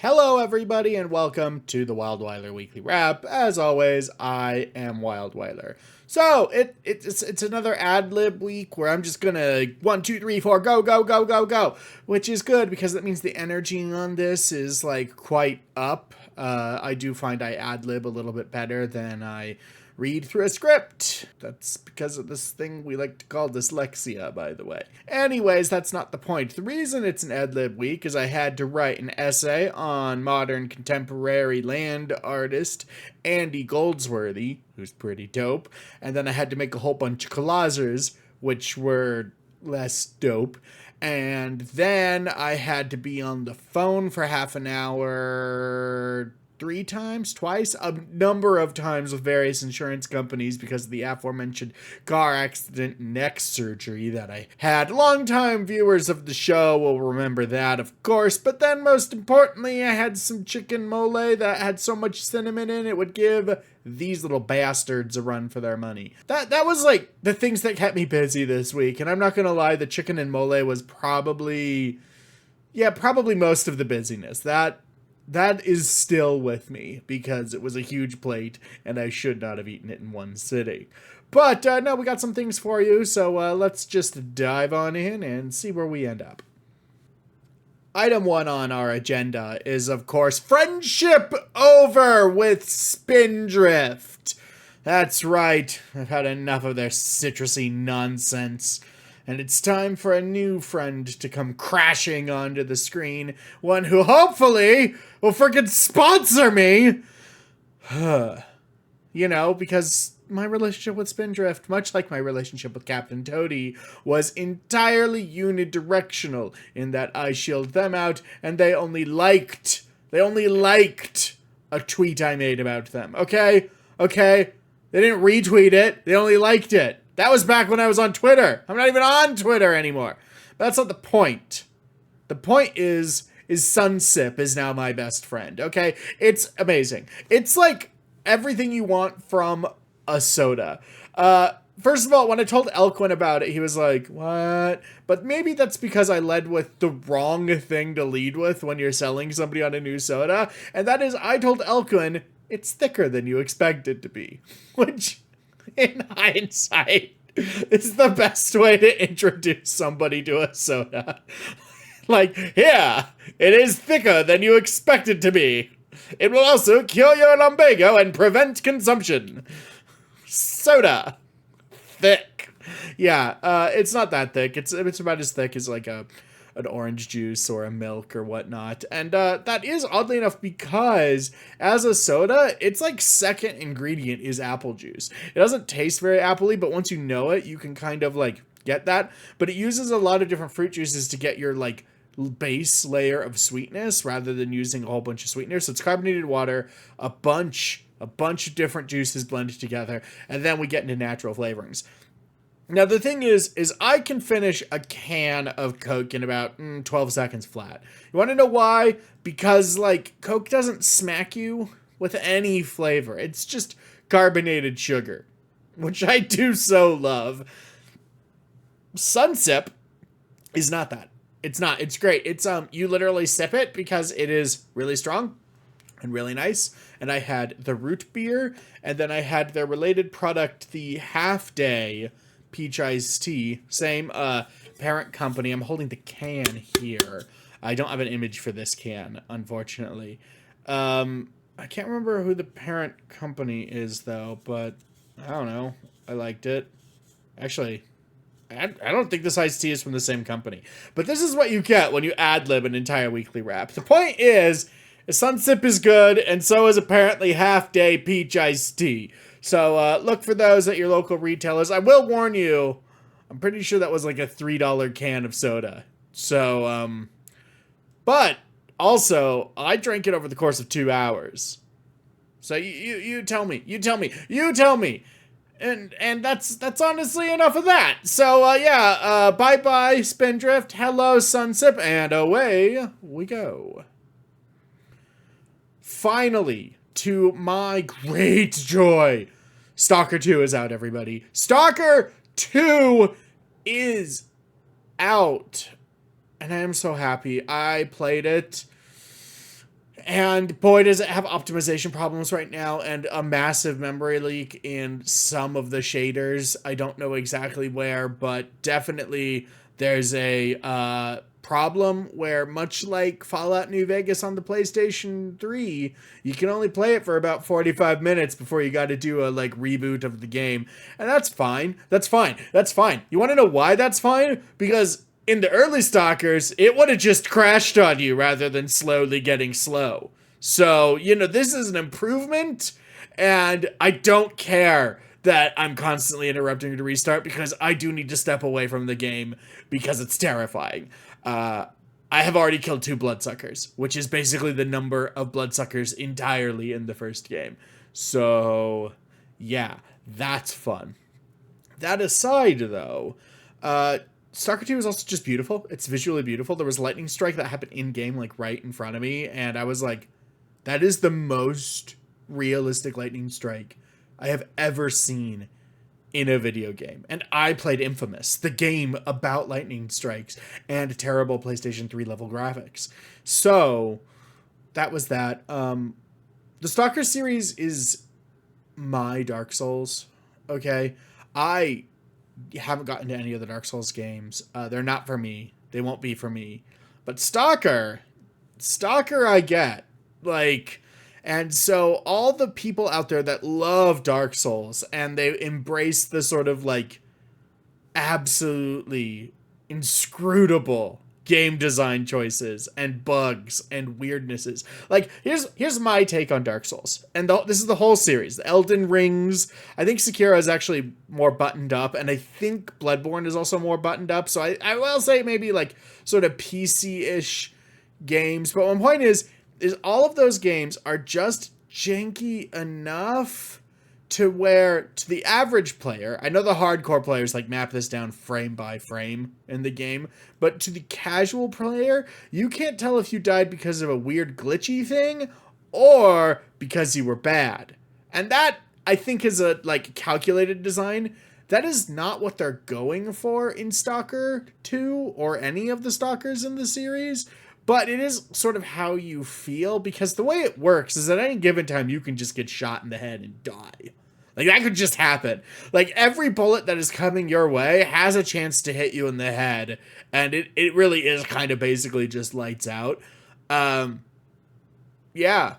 Hello, everybody, and welcome to the WildWeiler Weekly Wrap. As always, I am WildWeiler. So it's another ad lib week where I'm just gonna 1, 2, 3, 4, go, go, go, go, go, which is good because that means the energy on this is like quite up. I do find I ad lib a little bit better than I read through a script. That's because of this thing we like to call dyslexia, by the way. Anyways, that's not the point. The reason it's an ad-lib week is I had to write an essay on modern contemporary land artist Andy Goldsworthy, who's pretty dope, and then I had to make a whole bunch of collages, which were less dope. And then I had to be on the phone for half an hour twice, a number of times with various insurance companies because of the aforementioned car accident neck surgery that I had. Longtime viewers of the show will remember that, of course, but then most importantly, I had some chicken mole that had so much cinnamon in it would give these little bastards a run for their money. That was like the things that kept me busy this week, and I'm not gonna lie, the chicken and mole was probably most of the busyness. That is still with me because it was a huge plate and I should not have eaten it in one sitting. But no, we got some things for you, so let's just dive on in and see where we end up. Item 1 on our agenda is, of course, friendship over with Spindrift. That's right, I've had enough of their citrusy nonsense. And it's time for a new friend to come crashing onto the screen. One who hopefully will frickin' sponsor me! You know, because my relationship with Spindrift, much like my relationship with Captain Toady, was entirely unidirectional in that I shielded them out and they only liked a tweet I made about them, okay? Okay? They didn't retweet it, they only liked it. That was back when I was on Twitter. I'm not even on Twitter anymore. But that's not the point. The point is Sunsip is now my best friend, okay? It's amazing. It's like everything you want from a soda. First of all, when I told Elquin about it, he was like, what? But maybe that's because I led with the wrong thing to lead with when you're selling somebody on a new soda. And that is, I told Elquin, it's thicker than you expect it to be. Which, in hindsight, is the best way to introduce somebody to a soda. Like, yeah, it is thicker than you expect it to be. It will also cure your lumbago and prevent consumption. Soda. Thick. Yeah, it's not that thick. It's about as thick as like an orange juice or a milk or whatnot. And that is oddly enough because as a soda, its like second ingredient is apple juice. It doesn't taste very appley, but once you know it, you can kind of like get that. But it uses a lot of different fruit juices to get your like base layer of sweetness rather than using a whole bunch of sweeteners. So it's carbonated water, a bunch of different juices blended together, and then we get into natural flavorings. Now, the thing is I can finish a can of Coke in about 12 seconds flat. You want to know why? Because, like, Coke doesn't smack you with any flavor. It's just carbonated sugar, which I do so love. Sunsip is not that. It's not. It's great. It's, you literally sip it because it is really strong and really nice. And I had the root beer, and then I had their related product, the Half Day peach iced tea, same parent company. I'm holding the can here. I don't have an image for this can, unfortunately. I can't remember who the parent company is though, but I don't know. I liked it. Actually, I don't think this iced tea is from the same company. But this is what you get when you ad-lib an entire weekly wrap. The point is, Sunsip is good, and so is apparently Half Day peach iced tea. So look for those at your local retailers. I will warn you, I'm pretty sure that was like a $3 can of soda. So, but also, I drank it over the course of 2 hours. So you tell me. And that's honestly enough of that. So, bye-bye, Spindrift. Hello, Sunsip. And away we go. Finally, to my great joy, Stalker 2 is out, everybody. Stalker 2 is out. And I am so happy. I played it. And boy, does it have optimization problems right now and a massive memory leak in some of the shaders. I don't know exactly where, but definitely there's a problem where, much like Fallout New Vegas on the PlayStation 3, you can only play it for about 45 minutes before you got to do a like reboot of the game. And that's fine. That's fine. That's fine. You want to know why that's fine? Because in the early Stalkers, it would have just crashed on you rather than slowly getting slow. So, you know, this is an improvement, and I don't care that I'm constantly interrupting to restart because I do need to step away from the game because it's terrifying. I have already killed 2 bloodsuckers, which is basically the number of bloodsuckers entirely in the first game. So, yeah, that's fun. That aside, though, Stalker 2 is also just beautiful. It's visually beautiful. There was a lightning strike that happened in-game, like, right in front of me, and I was like, that is the most realistic lightning strike I have ever seen in a video game. And I played Infamous, the game about lightning strikes and terrible PlayStation 3 level graphics. So, that was that. The Stalker series is my Dark Souls, okay? I haven't gotten to any of the Dark Souls games. They're not for me. They won't be for me. But Stalker I get. Like, and so all the people out there that love Dark Souls and they embrace the sort of like absolutely inscrutable game design choices and bugs and weirdnesses. Like, here's my take on Dark Souls. And this is the whole series. The Elden Rings. I think Sekiro is actually more buttoned up. And I think Bloodborne is also more buttoned up. So I will say maybe like sort of PC-ish games. But my point is all of those games are just janky enough to where, to the average player, I know the hardcore players like map this down frame by frame in the game, but to the casual player, you can't tell if you died because of a weird glitchy thing or because you were bad. And that, I think, is a like calculated design. That is not what they're going for in Stalker 2 or any of the Stalkers in the series. But it is sort of how you feel, because the way it works is at any given time you can just get shot in the head and die. Like, that could just happen. Like, every bullet that is coming your way has a chance to hit you in the head, and it really is kind of basically just lights out. Yeah.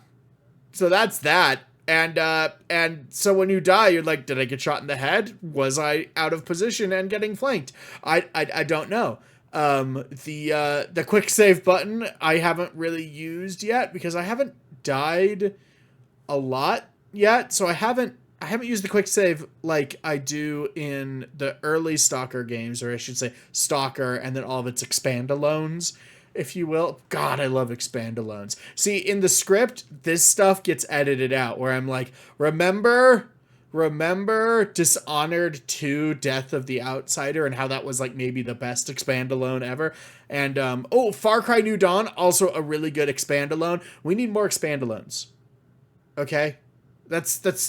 So that's that. And so when you die, you're like, did I get shot in the head? Was I out of position and getting flanked? I don't know. The quick save button I haven't really used yet because I haven't died a lot yet, so I haven't used the quick save like I do in the early Stalker games, or I should say Stalker and then all of its expandalones, if you will. God, I love expandalones. See, in the script, this stuff gets edited out where I'm like, remember Dishonored 2 Death of the Outsider and how that was like maybe the best expandalone ever? And Far Cry New Dawn, also a really good expandalone. We need more expandalones. Okay? That's out of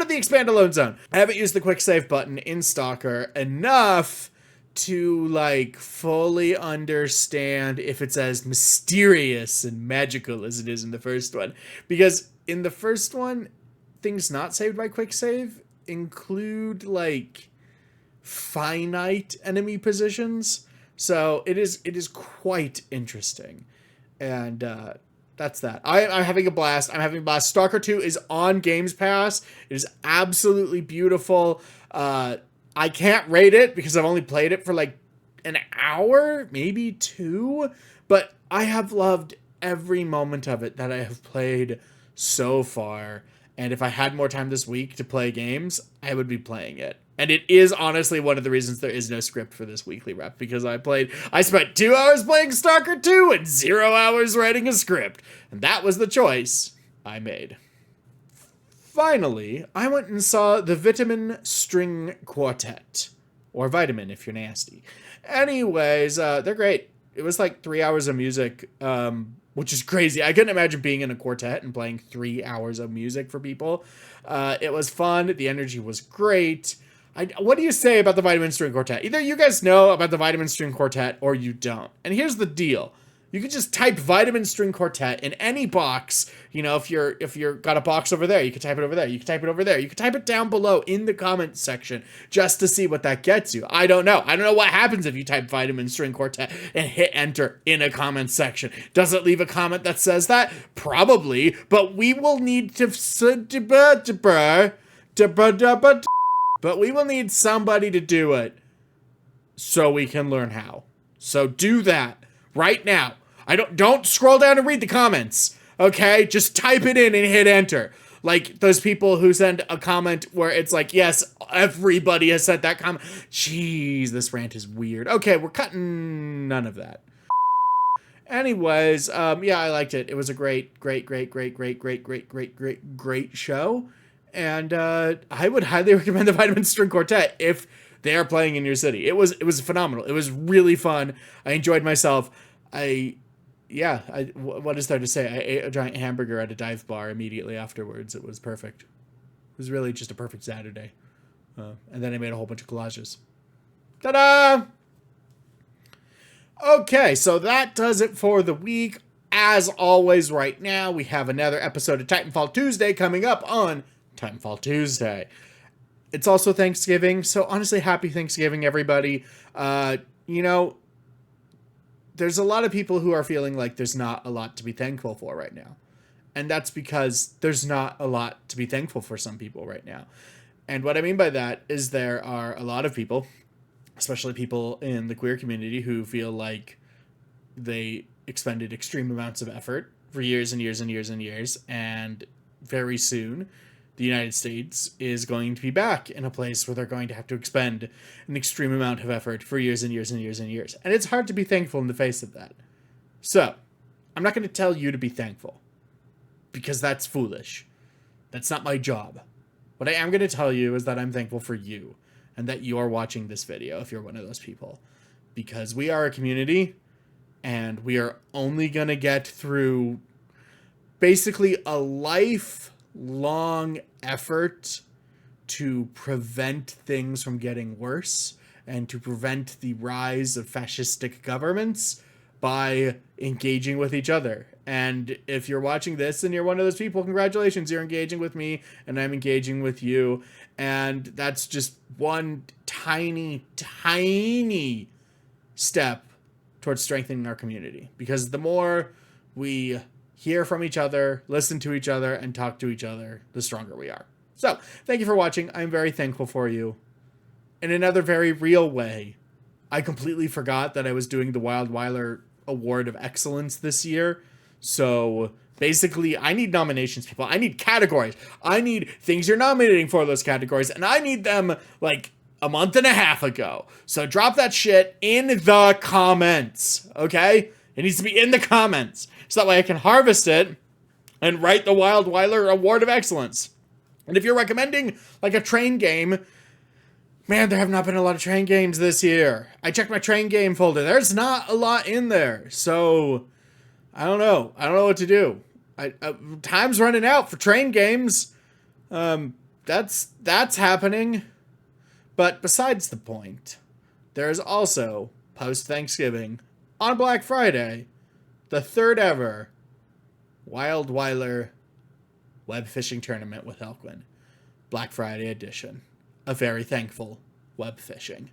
the expandalone zone. I haven't used the quick save button in Stalker enough to like fully understand if it's as mysterious and magical as it is in the first one. Because in the first one, things not saved by quick save include like finite enemy positions. So it is quite interesting. And that's that. I'm having a blast. Stalker 2 is on Games Pass. It is absolutely beautiful. I can't rate it because I've only played it for like an hour, maybe 2. But I have loved every moment of it that I have played so far. And if I had more time this week to play games, I would be playing it. And it is honestly one of the reasons there is no script for this weekly rep, because I spent 2 hours playing Stalker 2 and 0 hours writing a script. And that was the choice I made. Finally, I went and saw the Vitamin String Quartet. Or Vitamin if you're nasty. Anyways, they're great. It was like 3 hours of music, which is crazy. I couldn't imagine being in a quartet and playing 3 hours of music for people. It was fun. The energy was great. What do you say about the Vitamin String Quartet? Either you guys know about the Vitamin String Quartet or you don't. And here's the deal. You could just type Vitamin String Quartet in any box. You know, if you're got a box over there, you could type it over there. You could type it over there. You could type it down below in the comments section just to see what that gets you. I don't know. I don't know what happens if you type Vitamin String Quartet and hit enter in a comment section. Does it leave a comment that says that? Probably, but we will need to but we will need somebody to do it so we can learn how. So do that right now. Don't scroll down and read the comments, okay? Just type it in and hit enter. Like those people who send a comment where it's like, yes, everybody has sent that comment. Jeez, this rant is weird. Okay, we're cutting none of that. Anyways, yeah, I liked it. It was a great show. And I would highly recommend the Vitamin String Quartet if they are playing in your city. It was phenomenal. It was really fun. I enjoyed myself. What is there to say? I ate a giant hamburger at a dive bar immediately afterwards. It was perfect. It was really just a perfect Saturday. And then I made a whole bunch of collages. Ta-da! Okay, so that does it for the week. As always, right now, we have another episode of Titanfall Tuesday coming up on Titanfall Tuesday. It's also Thanksgiving, so honestly, happy Thanksgiving, everybody. You know, there's a lot of people who are feeling like there's not a lot to be thankful for right now. And that's because there's not a lot to be thankful for some people right now. And what I mean by that is there are a lot of people, especially people in the queer community, who feel like they expended extreme amounts of effort for years and years and years and years, and very soon the United States is going to be back in a place where they're going to have to expend an extreme amount of effort for years and years and years and years. And it's hard to be thankful in the face of that. So, I'm not going to tell you to be thankful, because that's foolish. That's not my job. What I am going to tell you is that I'm thankful for you, and that you are watching this video if you're one of those people. Because we are a community, and we are only going to get through basically a lifelong effort to prevent things from getting worse and to prevent the rise of fascistic governments by engaging with each other. And if you're watching this and you're one of those people, congratulations, you're engaging with me and I'm engaging with you. And that's just one tiny step towards strengthening our community. Because the more we hear from each other, listen to each other, and talk to each other, the stronger we are. So, thank you for watching. I'm very thankful for you. In another very real way, I completely forgot that I was doing the WildWeiler Award of Excellence this year. So, basically, I need nominations, people. I need categories. I need things you're nominating for those categories, and I need them, like, a month and a half ago. So, drop that shit in the comments, okay? It needs to be in the comments, so that way I can harvest it and write the WildWeiler Award of Excellence. And if you're recommending, like, a train game, man, there have not been a lot of train games this year. I checked my train game folder. There's not a lot in there. So, I don't know. I don't know what to do. Time's running out for train games. That's happening. But besides the point, there is also, post-Thanksgiving, on Black Friday, the third ever WildWeiler web fishing tournament with Elkwin. Black Friday edition. A very thankful web fishing.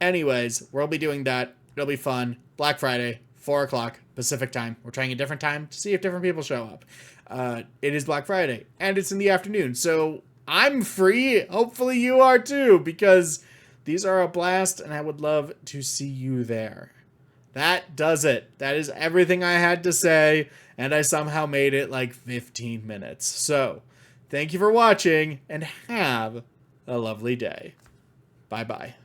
Anyways, we'll be doing that. It'll be fun. Black Friday, 4 o'clock Pacific time. We're trying a different time to see if different people show up. It is Black Friday, and it's in the afternoon, so I'm free. Hopefully you are too, because these are a blast, and I would love to see you there. That does it. That is everything I had to say, and I somehow made it like 15 minutes. So, thank you for watching, and have a lovely day. Bye-bye.